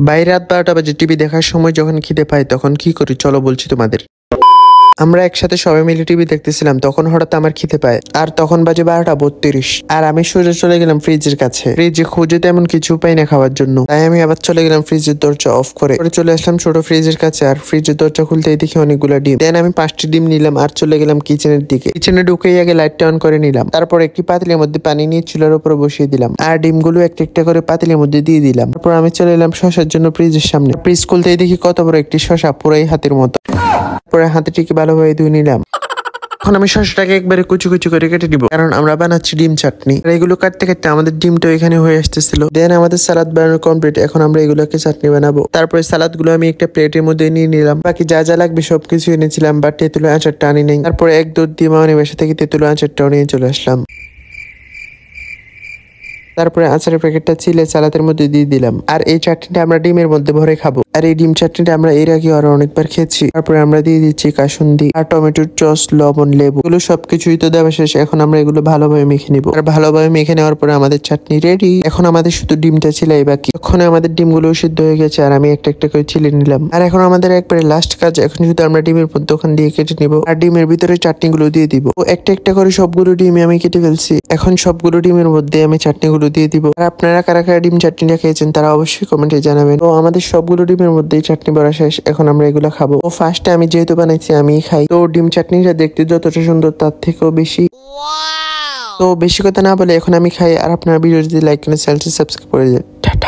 ভাই রাত 12টা বাজে টিভি দেখার সময় যখন খিদে পাই তখন কি করি চলো বলছি তোমাদের। আমরা একসাথে সবাই মিলে টিভি দেখতেছিলাম, তখন হঠাৎ আমার খিদে পায়, আর তখন বাজে 12টা 32, আর আমি সোজা চলে গেলাম ফ্রিজের কাছে। ফ্রিজে খুঁজে তেমন কিছু পাই না খাওয়ার জন্য, তাই আমি আবার চলে গেলাম ফ্রিজের দরজা অফ করে চলে আসলাম ছোট ফ্রিজের কাছে। আর ফ্রিজের দরজা খুলতেই দেখি অনেকগুলো ডিম। দেন আমি 5টি ডিম নিলাম আর চলে গেলাম কিচেনের দিকে। কিচেনে ঢুকেই আগে লাইটটা অন করে নিলাম, তারপর একটি পাতিলের মধ্যে পানি নিয়ে চুলার উপরে বসিয়ে দিলাম আর ডিমগুলো একটা একটা করে পাতিলের মধ্যে দিয়ে দিলাম। তারপর আমি চলে এলাম শসার জন্য ফ্রিজের সামনে। ফ্রিজ খুলতেই দেখি কত বড় একটি শসা, পুরাই হাতের মতো। পরে হাতেটিকে ভালোভাবে ধুয়ে নিলাম। এখন আমি শসাটাকে একবারে কুচি কুচি করে কেটে দিব, কারণ আমরা বানাচ্ছি ডিম চাটনি। আর এগুলো কাটতে কাটতে আমাদের ডিমটা এখানে হয়ে আসতেছিল। দেন আমাদের সালাদ বানানো কমপ্লিট, এখন আমরা এগুলোকে চাটনি বানাবো। তারপরে সালাদ গুলো আমি একটা প্লেটের মধ্যে নিয়ে নিলাম। বাকি যা যা লাগবে সবকিছু এনেছিলাম, বাট তেঁতুলের আচারটা আনি নেই। তারপরে এক দুধ দিয়ে মামানি বাসা থেকে তেঁতুলের আচারটাও নিয়ে চলে আসলাম। তারপরে আচারের প্যাকেটটা ছিলে সালাদের মধ্যে দিয়ে দিলাম। আর এই চাটনিটা আমরা ডিমের মধ্যে ভরে খাবো। আর এই ডিম চাটনিটা আমরা এর আগে আরো অনেকবার খেয়েছি। তারপরে আমরা দিয়ে দিচ্ছি কাসুন্দি আর টমেটোর সস, লবণ, লেবু, এগুলো সবকিছুই তো দেওয়া শেষ। এখন আমরা এগুলো ভালোভাবে মেখে নিবো। আর ভালোভাবে মেখে নেওয়ার পরে আমাদের চাটনি রেডি। এখন আমাদের শুধু ডিমটা ছিলাই বাকি। এখন আমাদের ডিমগুলো সিদ্ধ হয়ে গেছে আর আমি একটা একটা করে ছিলে নিলাম। আর এখন আমাদের একবারে লাস্ট কাজ, এখন শুধু আমরা ডিমের মধ্যে ওখান দিয়ে কেটে নিবো আর ডিমের ভিতরে চাটনিগুলো দিয়ে দিব। একটা একটা করে সবগুলো ডিম আমি কেটে ফেলছি। এখন সবগুলো ডিমের মধ্যে আমি চাটনিগুলো দিয়ে দিব। আর আপনারা কারা কারা ডিম চাটনিটা খেয়েছেন তারা অবশ্যই কমেন্টে জানাবেন। তো আমাদের সবগুলো ডিমের মধ্যেই চাটনি ভরা শেষ, এখন আমরা এগুলো খাবো। ও ফার্স্টে আমি যেহেতু বানাইছি আমি খাই, তো ডিম চাটনিটা দেখতে যতটা সুন্দর তার থেকেও বেশি। তো বেশি কথা না বলে এখন আমি খাই। আর আপনারা ভিডিও যদি লাইক করেন, চ্যানেলটি সাবস্ক্রাইব করে দেন। টাটা।